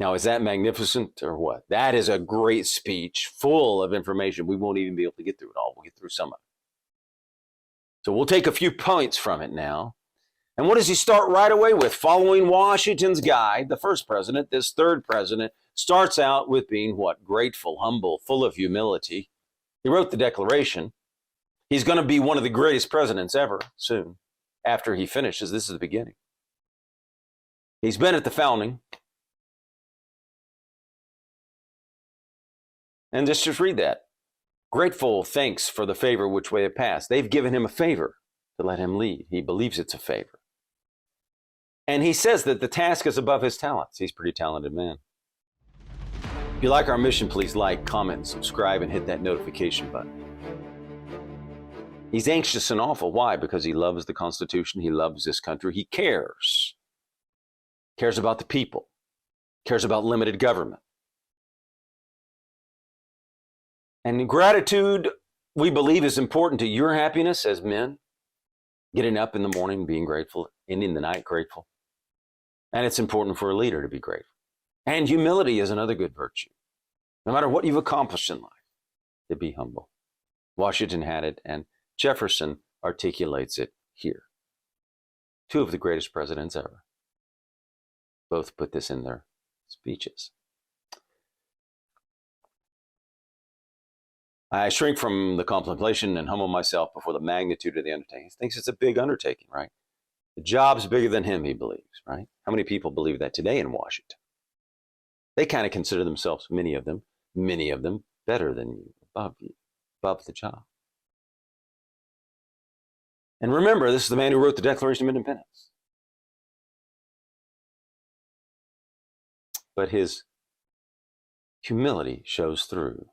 Now, is that magnificent or what? That is a great speech full of information. We won't even be able to get through it all. We'll get through some of it. So we'll take a few points from it now. And what does he start right away with? Following Washington's guide, the first president, this third president starts out with being what? Grateful, humble, full of humility. He wrote the Declaration. He's going to be one of the greatest presidents ever soon after he finishes. This is the beginning. He's been at the founding. And just read that. Grateful thanks for the favor which way it passed. They've given him a favor to let him lead. He believes it's a favor. And he says that the task is above his talents. He's a pretty talented man. If you like our mission, please like, comment, subscribe, and hit that notification button. He's anxious and awful. Why? Because he loves the Constitution. He loves this country. He cares. Cares about the people. Cares about limited government. And gratitude, we believe, is important to your happiness as men. Getting up in the morning, being grateful, ending the night grateful. And it's important for a leader to be grateful. And humility is another good virtue. No matter what you've accomplished in life, to be humble. Washington had it, and Jefferson articulates it here. Two of the greatest presidents ever. Both put this in their speeches. I shrink from the contemplation and humble myself before the magnitude of the undertaking. He thinks it's a big undertaking, right? The job's bigger than him, he believes, right? How many people believe that today in Washington? They kind of consider themselves, many of them, better than you, above the job. And remember, this is the man who wrote the Declaration of Independence. But his humility shows through.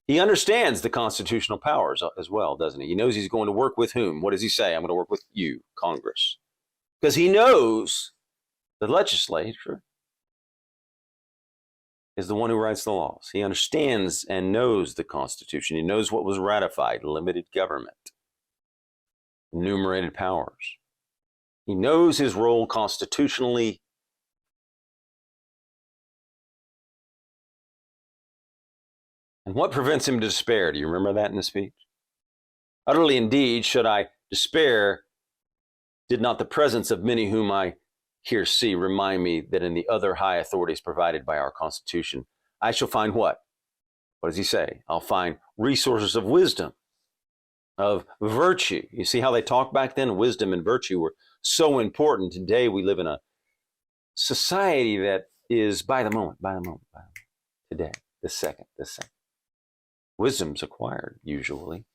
He understands the constitutional powers as well, doesn't he? He knows he's going to work with whom? What does he say? I'm going to work with you, Congress. Because he knows the legislature is the one who writes the laws. He understands and knows the Constitution. He knows what was ratified, limited government, enumerated powers. He knows his role constitutionally. And what prevents him to despair? Do you remember that in the speech? Utterly indeed, should I despair, did not the presence of many whom I here see remind me that in the other high authorities provided by our Constitution, I shall find what? What does he say? I'll find resources of wisdom, of virtue. You see how they talked back then? Wisdom and virtue were so important. Today we live in a society that is by the moment. Today, the second. Wisdom's acquired, usually,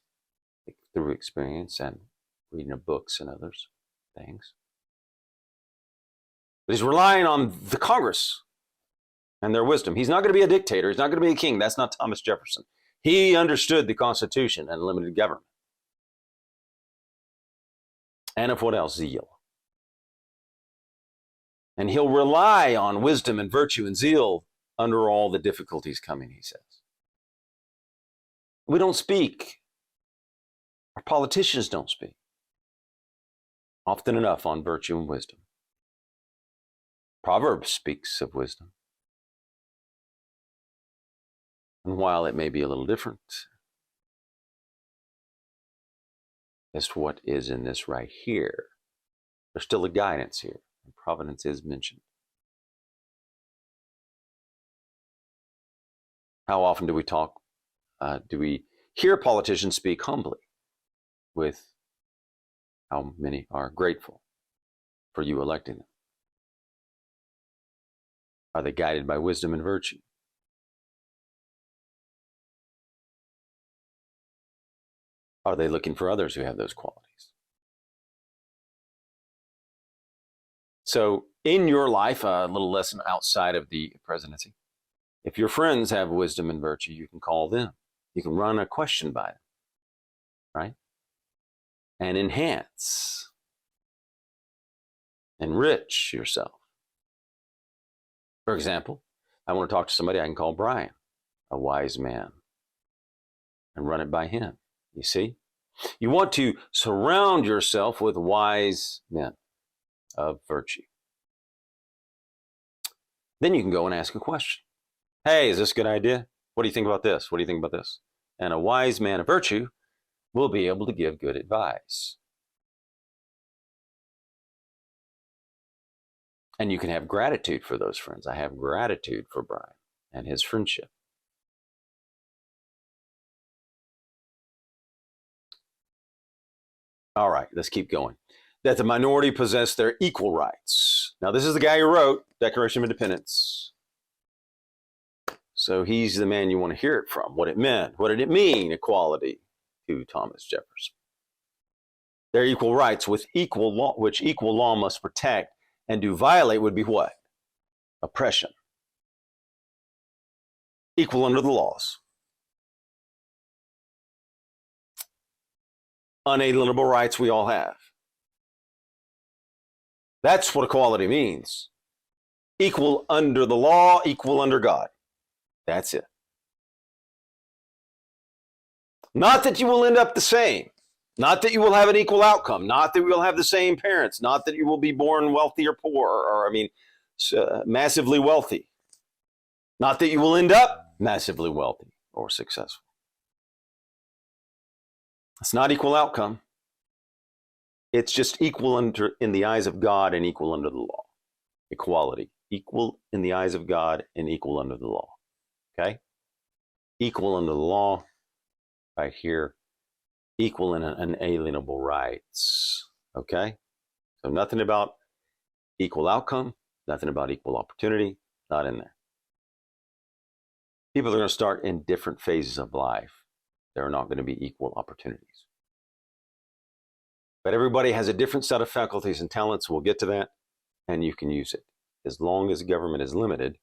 through experience and reading of books and others things. But he's relying on the Congress and their wisdom. He's not going to be a dictator. He's not going to be a king. That's not Thomas Jefferson. He understood the Constitution and limited government. And of what else? Zeal. And he'll rely on wisdom and virtue and zeal under all the difficulties coming, he says. We don't speak. Our politicians don't speak often enough on virtue and wisdom. Proverbs speaks of wisdom. And while it may be a little different as to what is in this right here, there's still a guidance here, and providence is mentioned. How often do we hear politicians speak humbly with how many are grateful for you electing them? Are they guided by wisdom and virtue? Are they looking for others who have those qualities? So in your life, a little lesson outside of the presidency. If your friends have wisdom and virtue, you can call them. You can run a question by them, right? And enhance, enrich yourself. For example, I want to talk to somebody, I can call Brian, a wise man, and run it by him. You see? You want to surround yourself with wise men of virtue. Then you can go and ask a question. Hey, is this a good idea? What do you think about this? What do you think about this? And a wise man of virtue will be able to give good advice. And you can have gratitude for those friends. I have gratitude for Brian and his friendship. All right, let's keep going. That the minority possess their equal rights. Now, this is the guy who wrote Declaration of Independence. So he's the man you want to hear it from, what it meant. What did it mean, equality, to Thomas Jefferson? Their equal rights with equal law, which equal law must protect, and to violate would be what? Oppression. Equal under the laws. Unalienable rights we all have. That's what equality means. Equal under the law, equal under God. That's it. Not that you will end up the same. Not that you will have an equal outcome. Not that you will have the same parents. Not that you will be born wealthy or poor, or massively wealthy. Not that you will end up massively wealthy or successful. It's not equal outcome. It's just equal in the eyes of God and equal under the law. Equality. Equal in the eyes of God and equal under the law. Okay? Equal under the law, right here. Equal in unalienable rights. Okay? So nothing about equal outcome, nothing about equal opportunity, not in there. People are going to start in different phases of life. There are not going to be equal opportunities. But everybody has a different set of faculties and talents. We'll get to that, and you can use it. As long as government is limited,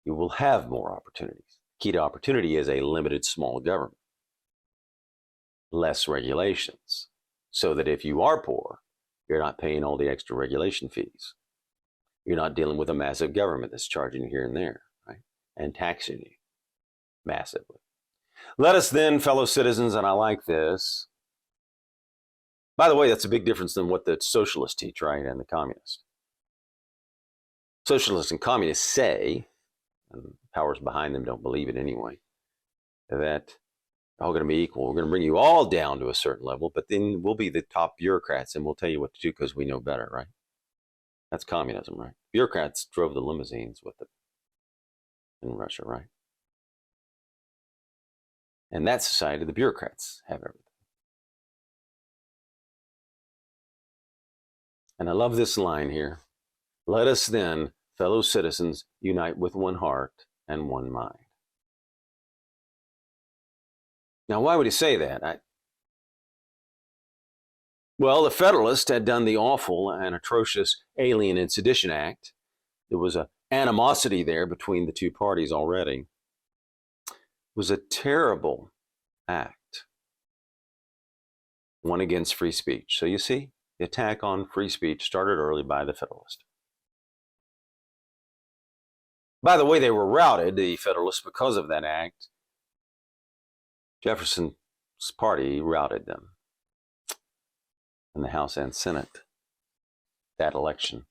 you will have more opportunities. Key to opportunity is a limited small government. Less regulations, so that if you are poor, you're not paying all the extra regulation fees. You're not dealing with a massive government that's charging you here and there, right? And taxing you massively. Let us then, fellow citizens, and I like this. By the way, that's a big difference than what the socialists teach, right, and the communists. Socialists and communists say, and the powers behind them don't believe it anyway, that all going to be equal. We're going to bring you all down to a certain level, but then we'll be the top bureaucrats and we'll tell you what to do because we know better, right? That's communism, right? Bureaucrats drove the limousines with it in Russia, right? In that society, the bureaucrats have everything. And I love this line here. Let us then, fellow citizens, unite with one heart and one mind. Now, why would he say that? Well, the Federalists had done the awful and atrocious Alien and Sedition Act. There was an animosity there between the two parties already. It was a terrible act. One against free speech. So you see, the attack on free speech started early by the Federalists. By the way, they were routed, the Federalists, because of that act. Jefferson's party routed them in the House and Senate that election.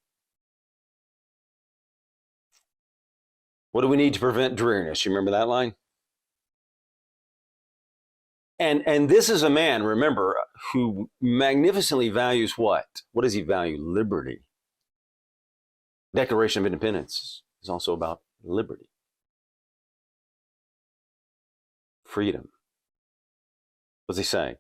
What do we need to prevent dreariness? You remember that line? And this is a man, remember, who magnificently values what? What does he value? Liberty. Declaration of Independence is also about liberty, freedom. What does he say?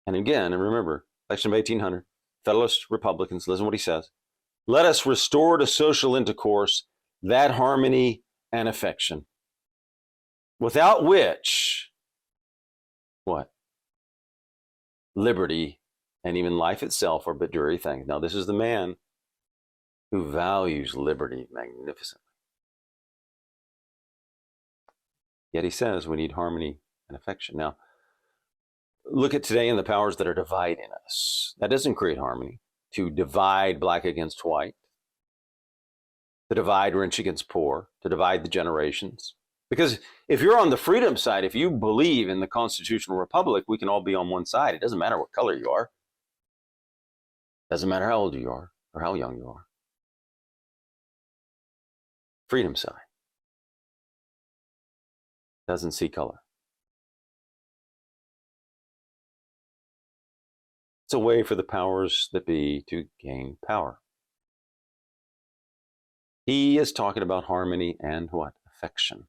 And again, and remember, election of 1800, Federalist Republicans, listen to what he says. Let us restore to social intercourse that harmony and affection, without which, what? Liberty and even life itself are but dreary things. Now, this is the man who values liberty magnificently. Yet he says we need harmony and affection. Now, look at today and the powers that are dividing us. That doesn't create harmony. To divide black against white, to divide rich against poor, to divide the generations. Because if you're on the freedom side, if you believe in the constitutional republic, we can all be on one side. It doesn't matter what color you are. It doesn't matter how old you are or how young you are. freedom side. Doesn't see color. It's a way for the powers that be to gain power. He is talking about harmony and what? Affection.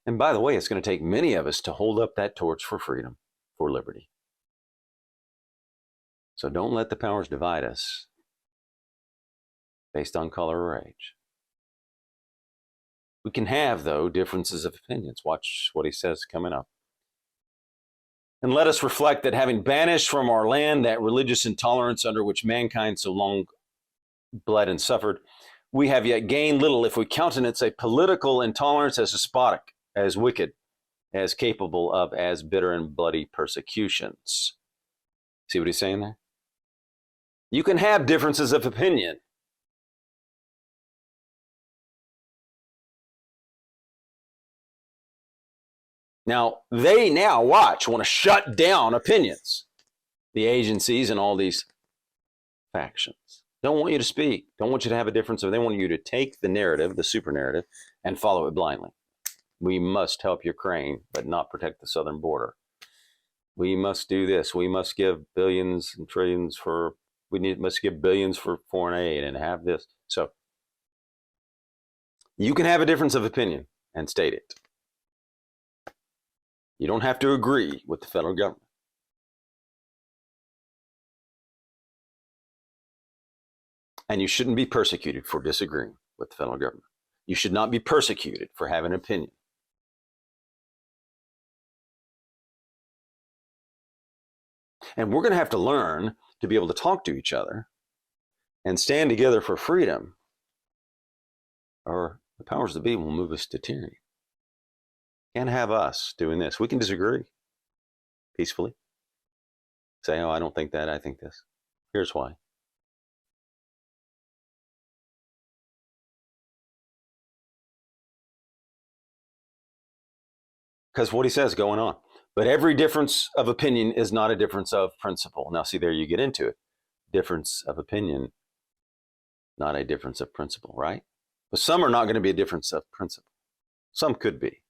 And by the way, it's going to take many of us to hold up that torch for freedom, for liberty. So don't let the powers divide us based on color or age. We can have, though, differences of opinions. Watch what he says coming up. And let us reflect that having banished from our land that religious intolerance under which mankind so long bled and suffered, we have yet gained little if we countenance a political intolerance as despotic, as wicked, as capable of as bitter and bloody persecutions. See what he's saying there? You can have differences of opinion. Now, they now, watch, want to shut down opinions. The agencies and all these factions. Don't want you to speak. Don't want you to have a difference. They want you to take the narrative, the super narrative, and follow it blindly. We must help Ukraine, but not protect the southern border. We must do this. We must give billions and trillions for, must give billions for foreign aid and have this. So you can have a difference of opinion and state it. You don't have to agree with the federal government. And you shouldn't be persecuted for disagreeing with the federal government. You should not be persecuted for having an opinion. And we're going to have to learn to be able to talk to each other and stand together for freedom, or the powers that be will move us to tyranny. Can't have us doing this. We can disagree peacefully. Say, oh, I don't think that, I think this. Here's why. Because what he says going on. But every difference of opinion is not a difference of principle. Now, see, there you get into it. Difference of opinion, not a difference of principle, right? But some are not going to be a difference of principle. Some could be.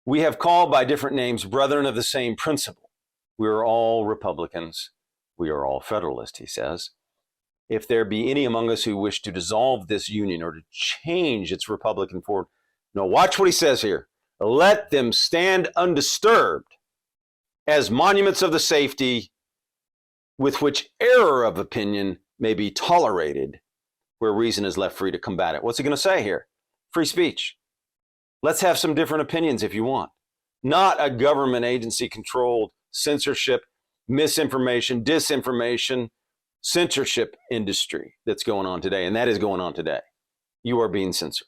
We have called by different names brethren of the same principle. We are all Republicans. We are all Federalists, he says. If there be any among us who wish to dissolve this union or to change its Republican form, no, watch what he says here. Let them stand undisturbed as monuments of the safety with which error of opinion may be tolerated where reason is left free to combat it. What's he going to say here? Free speech. Let's have some different opinions if you want. Not a government agency controlled censorship, misinformation, disinformation, censorship industry that's going on today. And that is going on today. You are being censored.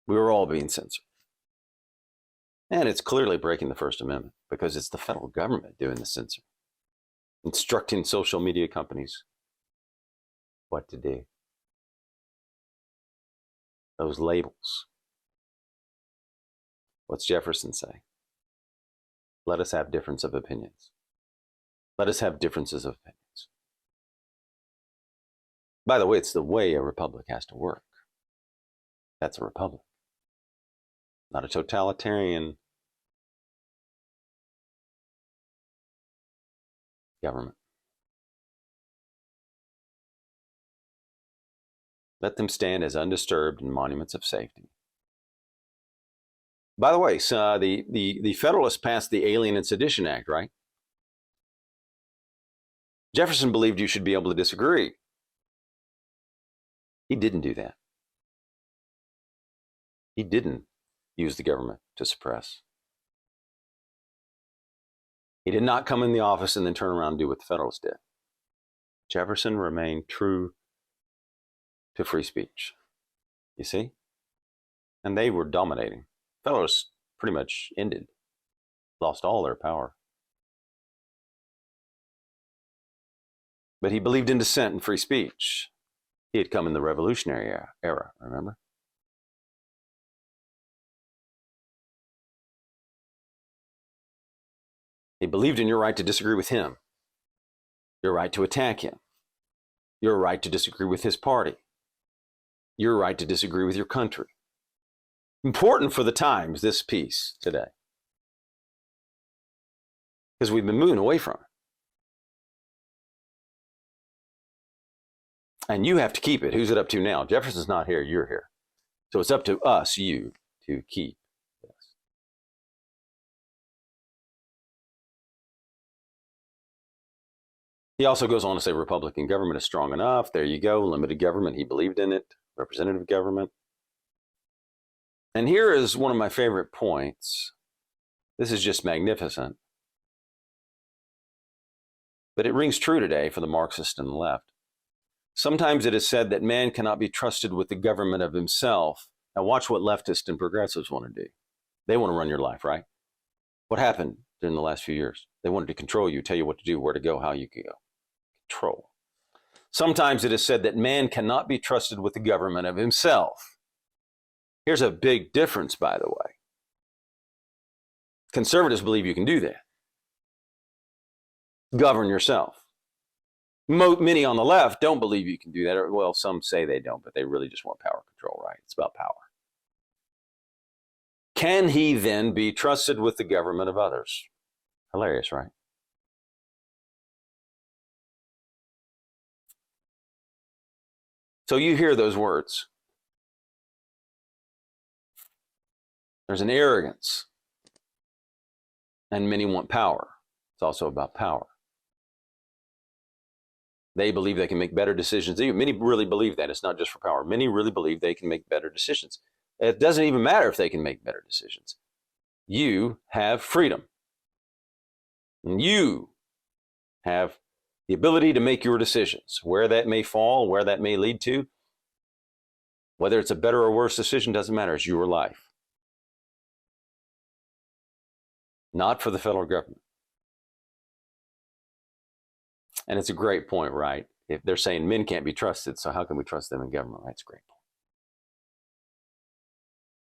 We are all being censored. And it's clearly breaking the First Amendment because it's the federal government doing the censoring, instructing social media companies what to do. Those labels. What's Jefferson say? Let us have difference of opinions. Let us have differences of opinions. By the way, it's the way a republic has to work. That's a republic. Not a totalitarian government. Let them stand as undisturbed and monuments of safety. By the way, so the Federalists passed the Alien and Sedition Act, right? Jefferson believed you should be able to disagree. He didn't do that. He didn't use the government to suppress. He did not come in the office and then turn around and do what the Federalists did. Jefferson remained true to free speech. You see? And they were dominating. Federalists pretty much ended, lost all their power. But he believed in dissent and free speech. He had come in the Revolutionary era, remember? He believed in your right to disagree with him, your right to attack him, your right to disagree with his party, your right to disagree with your country. Important for the times, this piece today, because we've been moving away from it. And you have to keep it. Who's it up to now? Jefferson's not here, you're here. So it's up to us, you, to keep this. He also goes on to say Republican government is strong enough. There you go. Limited government. He believed in it. Representative government. And here is one of my favorite points. This is just magnificent. But it rings true today for the Marxist and the left. Sometimes it is said that man cannot be trusted with the government of himself. Now watch what leftists and progressives want to do. They want to run your life, right? What happened during the last few years? They wanted to control you, tell you what to do, where to go, how you could go. Control. Sometimes it is said that man cannot be trusted with the government of himself. Here's a big difference, by the way. Conservatives believe you can do that. Govern yourself. Many on the left don't believe you can do that. Well, some say they don't, but they really just want power control, right? It's about power. Can he then be trusted with the government of others? Hilarious, right? So you hear those words. There's an arrogance. And many want power. It's also about power. They believe they can make better decisions. Many really believe that. It's not just for power. Many really believe they can make better decisions. It doesn't even matter if they can make better decisions. You have freedom. And you have the ability to make your decisions. Where that may fall, where that may lead to, whether it's a better or worse decision, doesn't matter. It's your life. Not for the federal government. And it's a great point, right? If they're saying men can't be trusted, so how can we trust them in government? Right? It's a great point.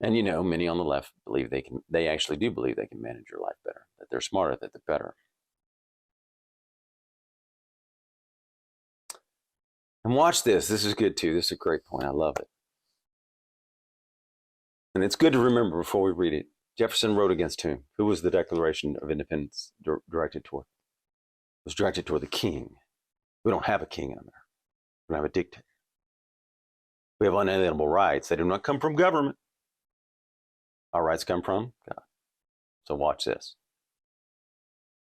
And you know, many on the left believe they actually do believe they can manage your life better, that they're smarter, that they're better. And watch this. This is good too. This is a great point. I love it. And it's good to remember before we read it. Jefferson wrote against whom? Who was the Declaration of Independence directed toward? It was directed toward the king. We don't have a king in America. We don't have a dictator. We have unalienable rights. They do not come from government. Our rights come from God. So watch this.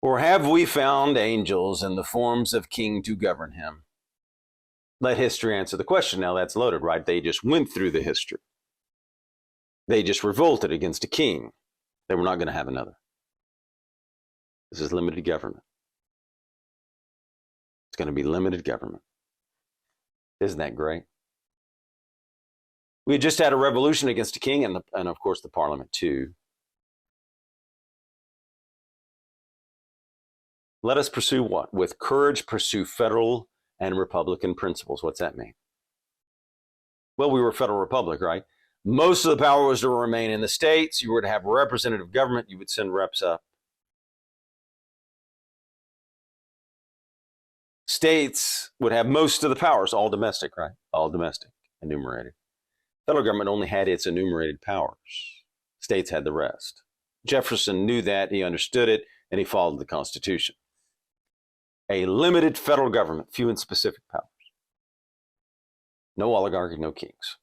Or have we found angels in the forms of king to govern him? Let history answer the question. Now that's loaded, right? They just went through the history. They just revolted against a king. They were not going to have another. This is limited government. It's going to be limited government. Isn't that great? We had just had a revolution against a king and of course the parliament too. Let us pursue what? With courage, pursue federal and republican principles. What's that mean? Well, we were a federal republic, right? Most of the power was to remain in the states. You were to have representative government. You would send reps up. States would have most of the powers, all domestic, right? All domestic, enumerated. Federal government only had its enumerated powers. States had the rest. Jefferson knew that, he understood it, and he followed the Constitution. A limited federal government, few and specific powers. No oligarchy, no kings.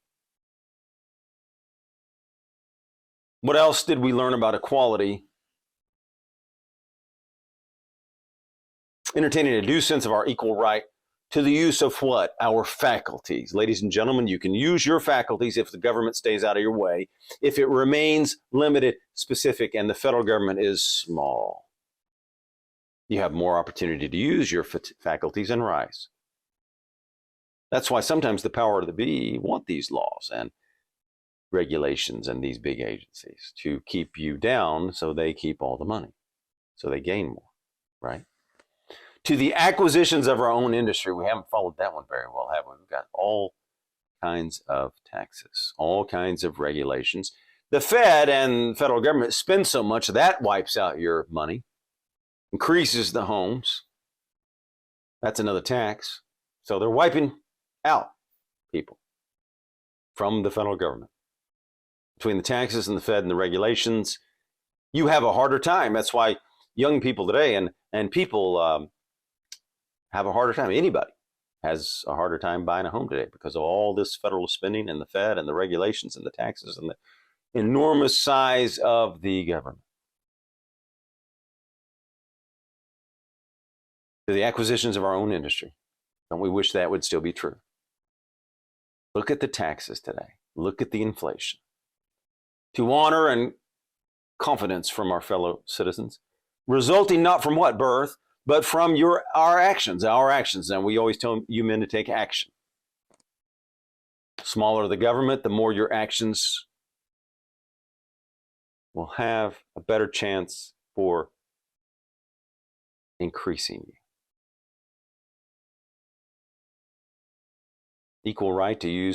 What else did we learn about equality? Entertaining a due sense of our equal right to the use of what? Our faculties. Ladies and gentlemen, you can use your faculties if the government stays out of your way, if it remains limited, specific, and the federal government is small. You have more opportunity to use your faculties and rise. That's why sometimes the power of the bee want these laws and regulations and these big agencies to keep you down so they keep all the money, so they gain more, right? To the acquisitions of our own industry. We haven't followed that one very well, have we? We've got all kinds of taxes, all kinds of regulations. The Fed and federal government spend so much that wipes out your money, increases the homes. That's another tax. So they're wiping out people from the federal government. Between the taxes and the Fed and the regulations, you have a harder time. That's why young people today and people have a harder time. Anybody has a harder time buying a home today because of all this federal spending and the Fed and the regulations and the taxes and the enormous size of the government. To the acquisitions of our own industry. Don't we wish that would still be true? Look at the taxes today. Look at the inflation. To honor and confidence from our fellow citizens, resulting not from what? Birth, but from our actions. And we always tell you men to take action. The smaller the government, the more your actions will have a better chance for increasing you. Equal right to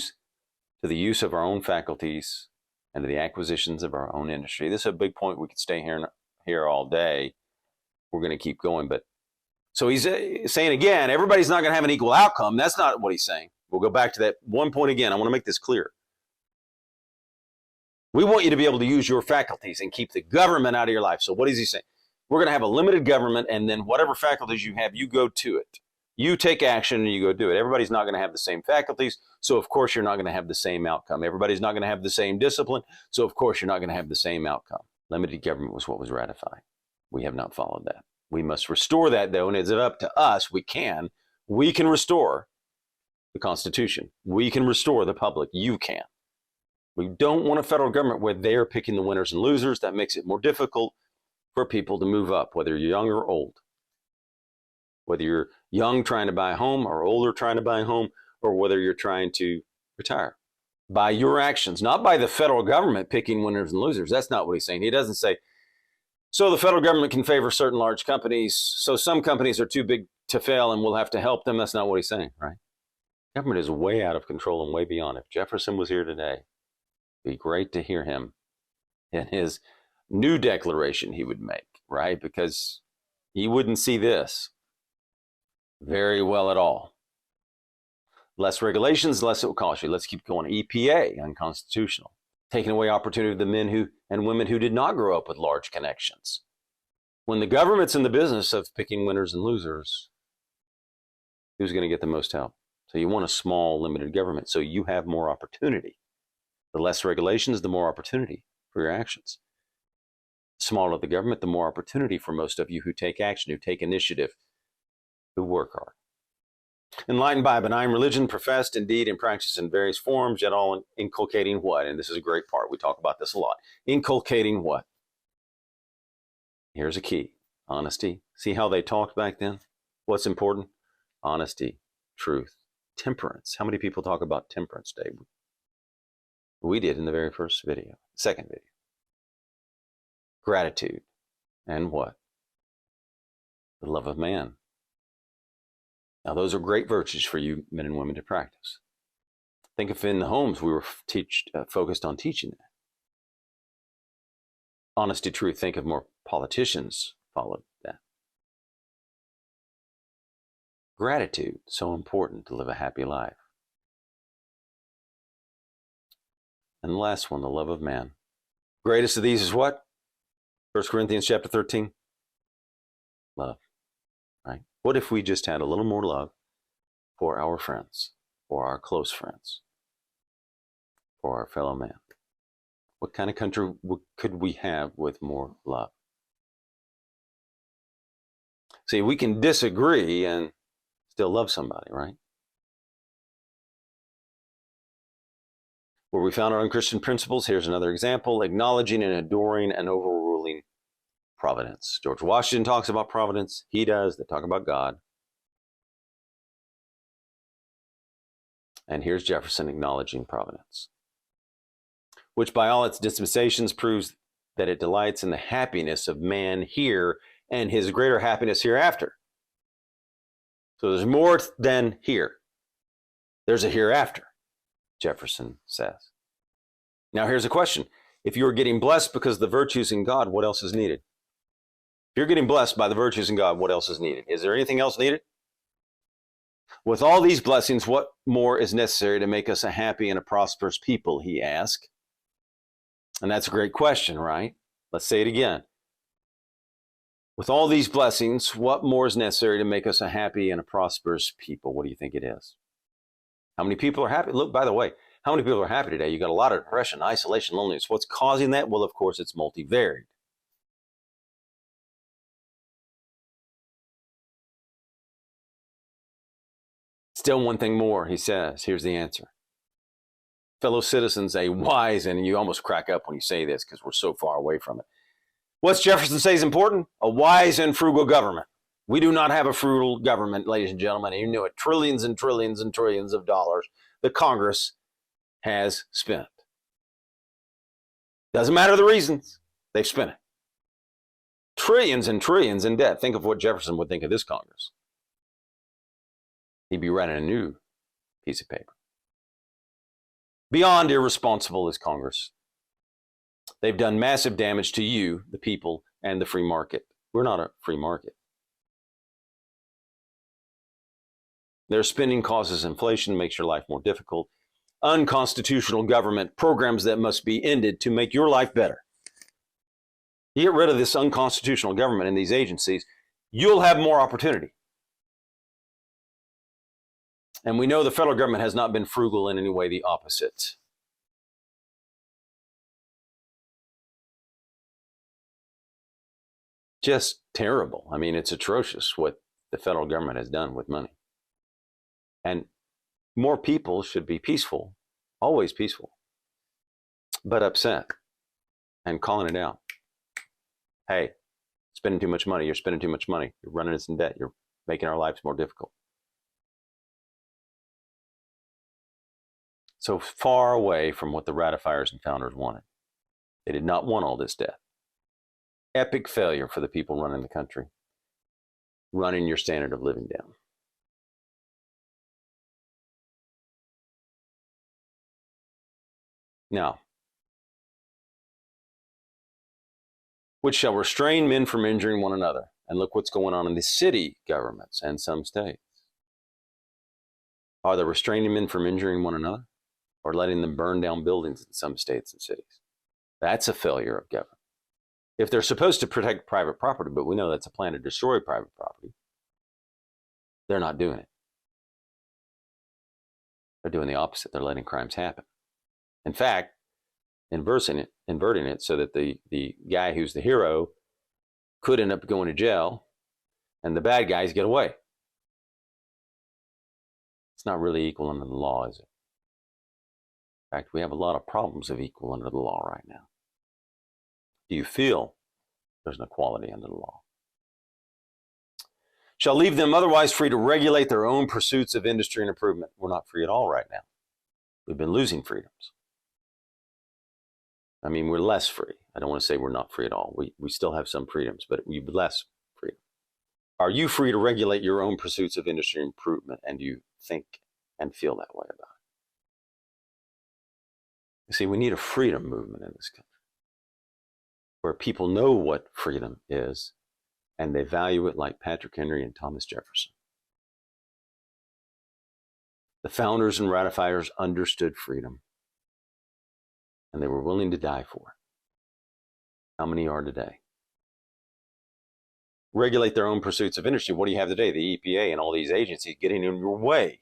the use of our own faculties and to the acquisitions of our own industry. This is a big point. We could stay here all day. We're going to keep going. But so he's saying again, everybody's not going to have an equal outcome. That's not what he's saying. We'll go back to that one point again. I want to make this clear. We want you to be able to use your faculties and keep the government out of your life. So what is he saying? We're going to have a limited government, and then whatever faculties you have, you go to it. You take action and you go do it. Everybody's not going to have the same faculties, so of course you're not going to have the same outcome. Everybody's not going to have the same discipline, so of course you're not going to have the same outcome. Limited government was what was ratified. We have not followed that. We must restore that, though, and it's up to us. We can restore the Constitution. We can restore the public. You can. We don't want a federal government where they're picking the winners and losers. That makes it more difficult for people to move up, whether you're young or old. Whether you're young trying to buy a home or older trying to buy a home, or whether you're trying to retire. By your actions, not by the federal government picking winners and losers. That's not what he's saying. He doesn't say, so the federal government can favor certain large companies, so some companies are too big to fail and we'll have to help them. That's not what he's saying, right? Government is way out of control and way beyond. If Jefferson was here today, it'd be great to hear him in his new declaration he would make, right? Because he wouldn't see this very well at all. Less regulations, less it will cost you. Let's keep going. EPA, unconstitutional. Taking away opportunity of the men and women who did not grow up with large connections. When the government's in the business of picking winners and losers, who's going to get the most help? So you want a small, limited government, so you have more opportunity. The less regulations, the more opportunity for your actions. The smaller the government, the more opportunity for most of you who take action, who take initiative, who work hard. Enlightened by a benign religion, professed indeed and practiced in various forms, yet all inculcating what? And this is a great part. We talk about this a lot. Inculcating what? Here's a key. Honesty. See how they talked back then? What's important? Honesty, truth, temperance. How many people talk about temperance day? We did in the very first video, second video. Gratitude. And what? The love of man. Now, those are great virtues for you men and women to practice. Think if in the homes we were focused on teaching that. Honesty, truth, think if more politicians followed that. Gratitude, so important to live a happy life. And the last one, the love of man. Greatest of these is what? 1 Corinthians chapter 13. Love. Right? What if we just had a little more love for our friends, for our close friends, for our fellow man? What kind of country could we have with more love? See, we can disagree and still love somebody, right? Where we found our own Christian principles, here's another example: acknowledging and adoring and overruling providence. George Washington talks about providence. He does. They talk about God. And here's Jefferson acknowledging providence, which by all its dispensations proves that it delights in the happiness of man here and his greater happiness hereafter. So there's more than here. There's a hereafter, Jefferson says. Now here's a question. If you're getting blessed because of the virtues in God, what else is needed? If you're getting blessed by the virtues in God, what else is needed? Is there anything else needed? With all these blessings, what more is necessary to make us a happy and a prosperous people, he asked. And that's a great question, right? Let's say it again. With all these blessings, what more is necessary to make us a happy and a prosperous people? What do you think it is? How many people are happy? Look, by the way, how many people are happy today? You got a lot of depression, isolation, loneliness. What's causing that? Well, of course, it's multivariate. Still one thing more, he says. Here's the answer. Fellow citizens, a wise, and you almost crack up when you say this because we're so far away from it. What's Jefferson say is important? A wise and frugal government. We do not have a frugal government, ladies and gentlemen. You knew it. Trillions and trillions and trillions of dollars the Congress has spent. Doesn't matter the reasons, they've spent it. Trillions and trillions in debt. Think of what Jefferson would think of this Congress. He'd be writing a new piece of paper. Beyond irresponsible is Congress. They've done massive damage to you, the people, and the free market. We're not a free market. Their spending causes inflation, makes your life more difficult. Unconstitutional government programs that must be ended to make your life better. You get rid of this unconstitutional government and these agencies, you'll have more opportunity. And we know the federal government has not been frugal in any way, the opposite. Just terrible. I mean, it's atrocious what the federal government has done with money. And more people should be peaceful, always peaceful, but upset and calling it out. Hey, spending too much money. You're spending too much money. You're running us in debt. You're making our lives more difficult. So far away from what the ratifiers and founders wanted. They did not want all this debt. Epic failure for the people running the country, running your standard of living down. Now, which shall restrain men from injuring one another. And look what's going on in the city governments and some states. Are they restraining men from injuring one another or letting them burn down buildings in some states and cities? That's a failure of government. If they're supposed to protect private property, but we know that's a plan to destroy private property, they're not doing it. They're doing the opposite. They're letting crimes happen. In fact, inverting it so that the guy who's the hero could end up going to jail and the bad guys get away. It's not really equal under the law, is it? In fact, we have a lot of problems of equal under the law right now. Do you feel there's an equality under the law? Shall leave them otherwise free to regulate their own pursuits of industry and improvement. We're not free at all right now. We've been losing freedoms. I mean, we're less free. I don't want to say we're not free at all. We still have some freedoms, but we've less freedom. Are you free to regulate your own pursuits of industry improvement? And do you think and feel that way about it? You see, we need a freedom movement in this country where people know what freedom is and they value it like Patrick Henry and Thomas Jefferson. The founders and ratifiers understood freedom and they were willing to die for it. How many are today? Regulate their own pursuits of industry. What do you have today? The EPA and all these agencies getting in your way,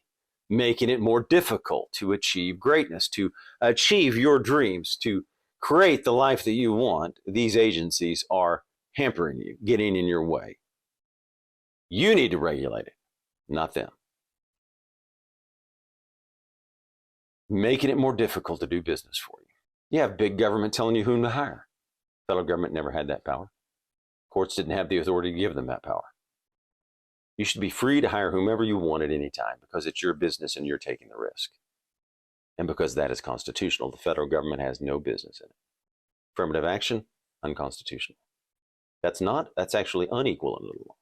making it more difficult to achieve greatness, to achieve your dreams, to create the life that you want. These agencies are hampering you, getting in your way. You need to regulate it, not them. Making it more difficult to do business for you. You have big government telling you whom to hire. Federal government never had that power. Courts didn't have the authority to give them that power. You should be free to hire whomever you want at any time because it's your business and you're taking the risk. And because that is constitutional, the federal government has no business in it. Affirmative action, unconstitutional. That's actually unequal under the law.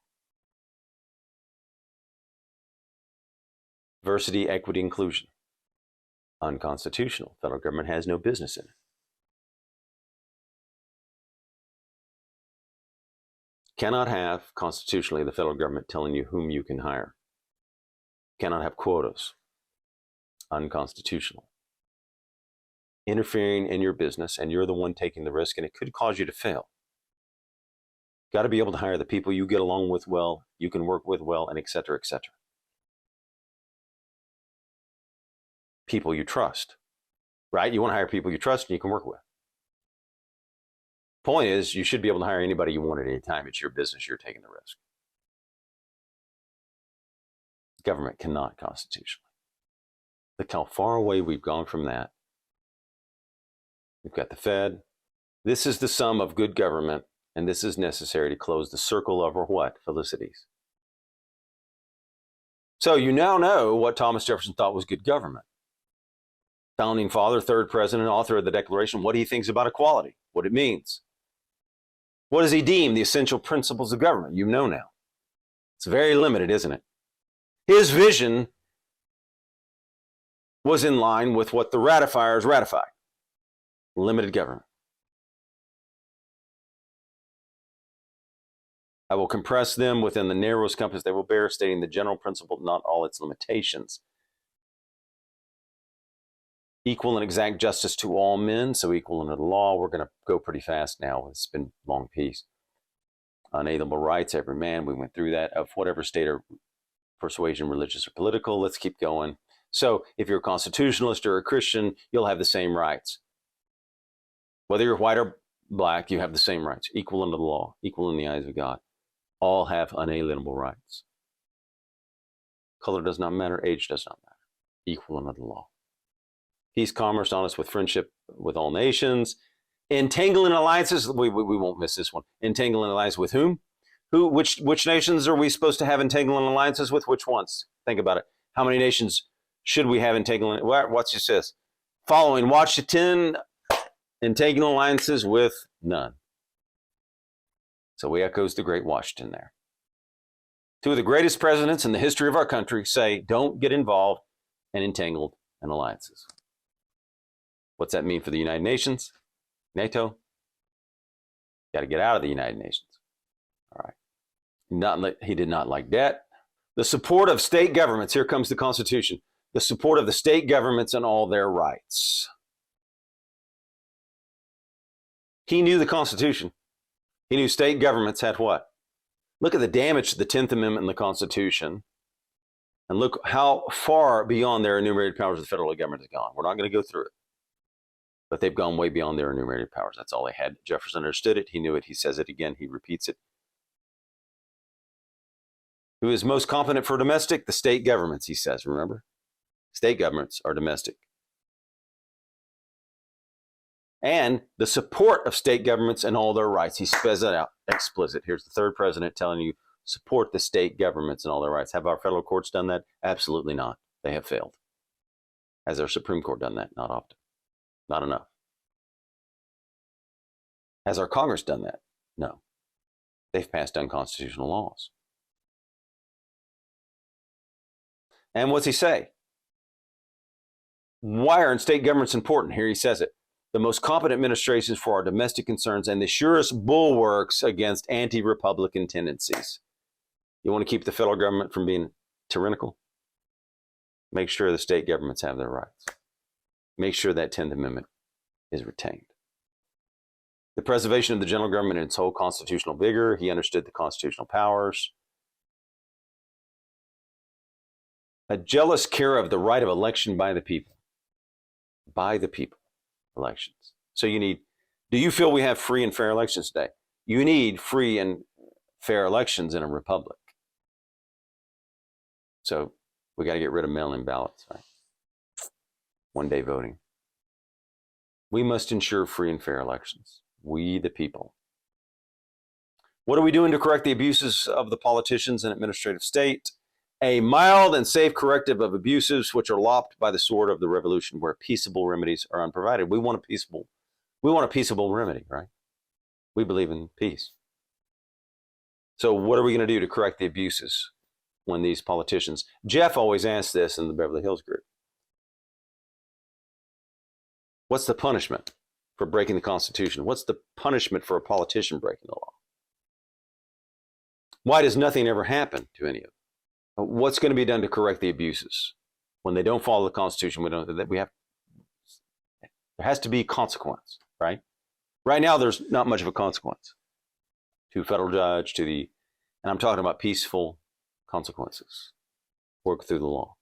Diversity, equity, inclusion, unconstitutional. Federal government has no business in it. Cannot have, constitutionally, the federal government telling you whom you can hire. Cannot have quotas. Unconstitutional. Interfering in your business, and you're the one taking the risk, and it could cause you to fail. Got to be able to hire the people you get along with well, you can work with well, and et cetera, et cetera. People you trust, right? You want to hire people you trust and you can work with. Point is, you should be able to hire anybody you want at any time. It's your business. You're taking the risk. Government cannot constitutionally. Look how far away we've gone from that. We've got the Fed. This is the sum of good government, and this is necessary to close the circle of our what? Felicities. So you now know what Thomas Jefferson thought was good government. Founding father, third president, author of the Declaration, what he thinks about equality, what it means. What does he deem the essential principles of government? You know now. It's very limited, isn't it? His vision was in line with what the ratifiers ratified. Limited government. I will compress them within the narrowest compass they will bear, stating the general principle, not all its limitations. Equal and exact justice to all men, so equal under the law. We're going to go pretty fast now. It's been a long piece. Unalienable rights, every man. We went through that, of whatever state or persuasion, religious or political. Let's keep going. So if you're a constitutionalist or a Christian, you'll have the same rights. Whether you're white or black, you have the same rights. Equal under the law, equal in the eyes of God. All have unalienable rights. Color does not matter. Age does not matter. Equal under the law. Peace, commerce, honest with friendship with all nations. Entangling alliances. We won't miss this one. Entangling alliances with whom? Which nations are we supposed to have entangling alliances with? Which ones? Think about it. How many nations should we have entangling? What's it says? Following Washington, entangling alliances with none. So we echoes the great Washington there. Two of the greatest presidents in the history of our country say, don't get involved and entangled in alliances. What's that mean for the United Nations? NATO? Got to get out of the United Nations. All right. He did not like debt. The support of state governments. Here comes the Constitution. The support of the state governments and all their rights. He knew the Constitution. He knew state governments had what? Look at the damage to the 10th Amendment in the Constitution. And look how far beyond their enumerated powers the federal government has gone. We're not going to go through it. But they've gone way beyond their enumerated powers. That's all they had. Jefferson understood it. He knew it. He says it again. He repeats it. Who is most competent for domestic? The state governments, he says, remember? State governments are domestic. And the support of state governments and all their rights. He spells it out explicit. Here's the third president telling you, support the state governments and all their rights. Have our federal courts done that? Absolutely not. They have failed. Has our Supreme Court done that? Not often. Not enough. Has our Congress done that? No. They've passed unconstitutional laws. And what's he say? Why are state governments important? Here he says it. The most competent administrations for our domestic concerns and the surest bulwarks against anti-republican tendencies. You want to keep the federal government from being tyrannical? Make sure the state governments have their rights. Make sure that 10th Amendment is retained. The preservation of the general government in its whole constitutional vigor. He understood the constitutional powers. A jealous care of the right of election by the people. By the people. Elections. So you need, do you feel we have free and fair elections today? You need free and fair elections in a republic. So we got to get rid of mail-in ballots, right? One-day voting. We must ensure free and fair elections. We, the people. What are we doing to correct the abuses of the politicians and administrative state? A mild and safe corrective of abuses which are lopped by the sword of the revolution, where peaceable remedies are unprovided. We want a peaceable remedy, right? We believe in peace. So what are we going to do to correct the abuses when these politicians? Jeff always asks this in the Beverly Hills group. What's the punishment for breaking the Constitution? What's the punishment for a politician breaking the law? Why does nothing ever happen to any of them? What's going to be done to correct the abuses? When they don't follow the Constitution, there has to be consequence, right? Right now, there's not much of a consequence to a federal judge, and I'm talking about peaceful consequences. Work through the law.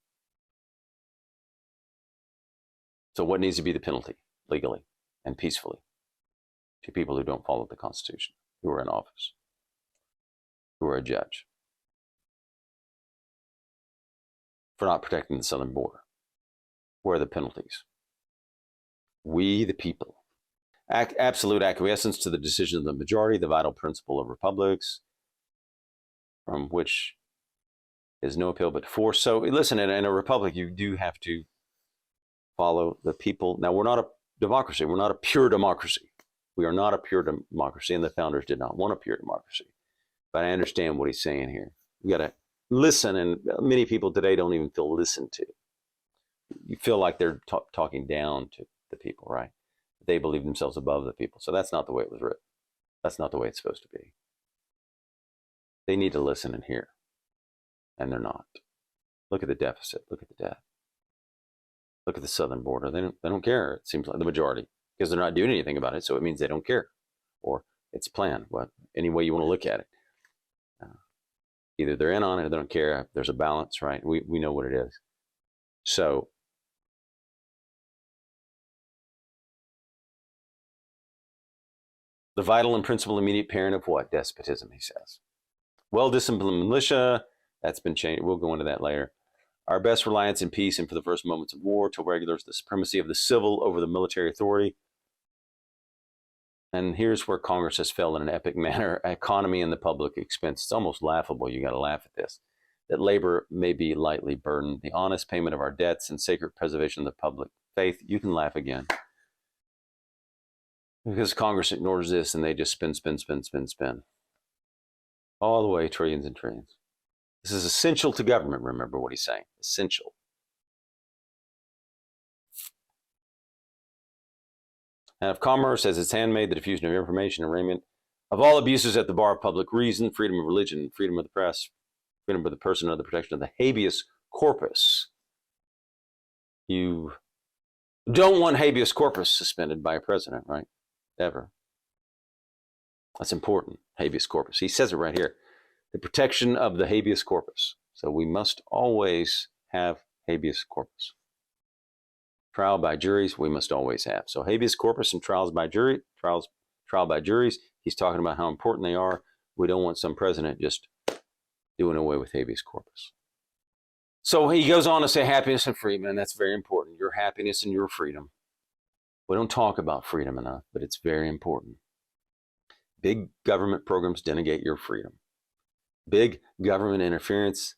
So what needs to be the penalty legally and peacefully to people who don't follow the Constitution, who are in office, who are a judge, for not protecting the southern border? Where are the penalties? We, the people. Absolute acquiescence to the decision of the majority, the vital principle of republics, from which is no appeal but force. So listen, in a republic, you do have to follow the people. Now, we're not a democracy. We're not a pure democracy. We are not a pure democracy, and the founders did not want a pure democracy. But I understand what he's saying here. You got to listen, and many people today don't even feel listened to. You feel like they're talking down to the people, right? They believe themselves above the people. So that's not the way it was written. That's not the way it's supposed to be. They need to listen and hear, and they're not. Look at the deficit. Look at the debt. Look at the southern border. They don't care. It seems like the majority, because they're not doing anything about it. So it means they don't care, or it's planned. Any way you want to look at it, either they're in on it or they don't care. There's a balance, right? We know what it is. So the vital and principal immediate parent of what? Despotism, he says. Well-disciplined militia, that's been changed. We'll go into that later. Our best reliance in peace and for the first moments of war till regulars the supremacy of the civil over the military authority. And here's where Congress has failed in an epic manner. Economy and the public expense. It's almost laughable. You got to laugh at this. That labor may be lightly burdened. The honest payment of our debts and sacred preservation of the public faith. You can laugh again. Because Congress ignores this and they just spend. All the way, trillions and trillions. This is essential to government, remember what he's saying. Essential. And of commerce, as its handmaid, the diffusion of information, arraignment of all abuses at the bar of public reason, freedom of religion, freedom of the press, freedom of the person, and the protection of the habeas corpus. You don't want habeas corpus suspended by a president, right? Ever. That's important, habeas corpus. He says it right here. The protection of the habeas corpus. So we must always have habeas corpus. Trial by juries, we must always have. So habeas corpus and trial by juries, he's talking about how important they are. We don't want some president just doing away with habeas corpus. So he goes on to say happiness and freedom, and that's very important. Your happiness and your freedom. We don't talk about freedom enough, but it's very important. Big government programs denegate your freedom. Big government interference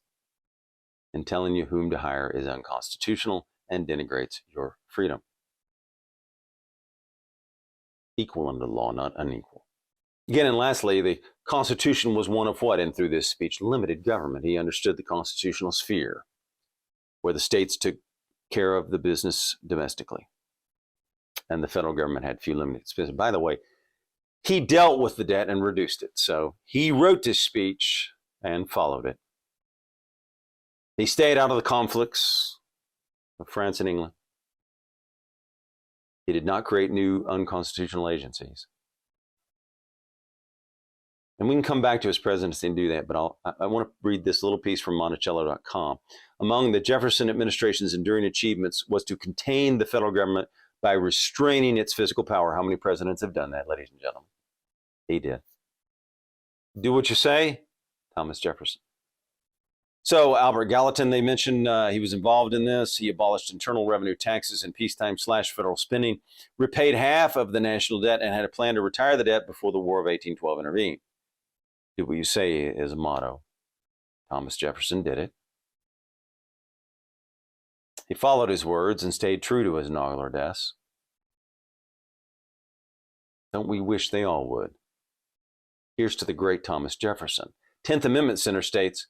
in telling you whom to hire is unconstitutional and denigrates your freedom. Equal under the law, not unequal. Again, and lastly, the Constitution was one of what? And through this speech, limited government. He understood the constitutional sphere, where the states took care of the business domestically, and the federal government had few limited expenses. By the way, he dealt with the debt and reduced it. So he wrote this speech and followed it. He stayed out of the conflicts of France and England. He did not create new unconstitutional agencies. And we can come back to his presidency and do that, but I want to read this little piece from Monticello.com. Among the Jefferson administration's enduring achievements was to contain the federal government by restraining its physical power. How many presidents have done that, ladies and gentlemen? He did. Do what you say, Thomas Jefferson. So Albert Gallatin, they mentioned he was involved in this. He abolished internal revenue taxes and peacetime /federal spending, repaid half of the national debt, and had a plan to retire the debt before the War of 1812 intervened. Do what you say is a motto. Thomas Jefferson did it. He followed his words and stayed true to his inaugural address. Don't we wish they all would? Here's to the great Thomas Jefferson. 10th Amendment Center states,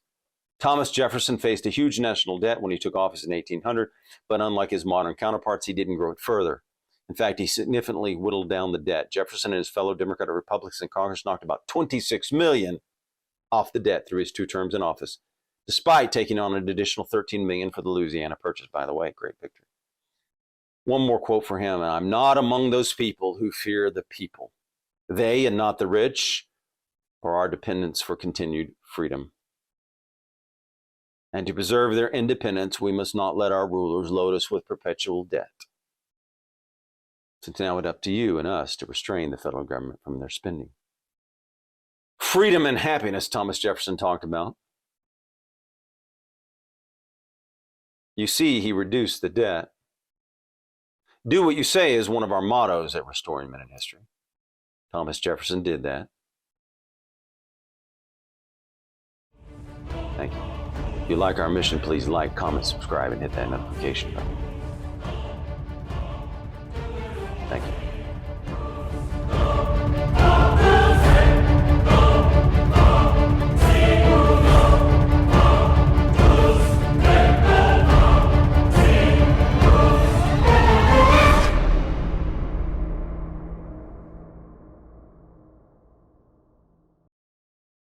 Thomas Jefferson faced a huge national debt when he took office in 1800, but unlike his modern counterparts, he didn't grow it further. In fact, he significantly whittled down the debt. Jefferson and his fellow Democratic Republicans in Congress knocked about $26 million off the debt through his 2 terms in office. despite taking on an additional $13 million for the Louisiana Purchase, by the way. Great victory. One more quote for him. I'm not among those people who fear the people. They, and not the rich, are our dependents for continued freedom. And to preserve their independence, we must not let our rulers load us with perpetual debt. So now it's up to you and us to restrain the federal government from their spending. Freedom and happiness, Thomas Jefferson talked about. You see, he reduced the debt. Do what you say is one of our mottos at Restoring Men in History. Thomas Jefferson did that. Thank you. If you like our mission, please like, comment, subscribe, and hit that notification button.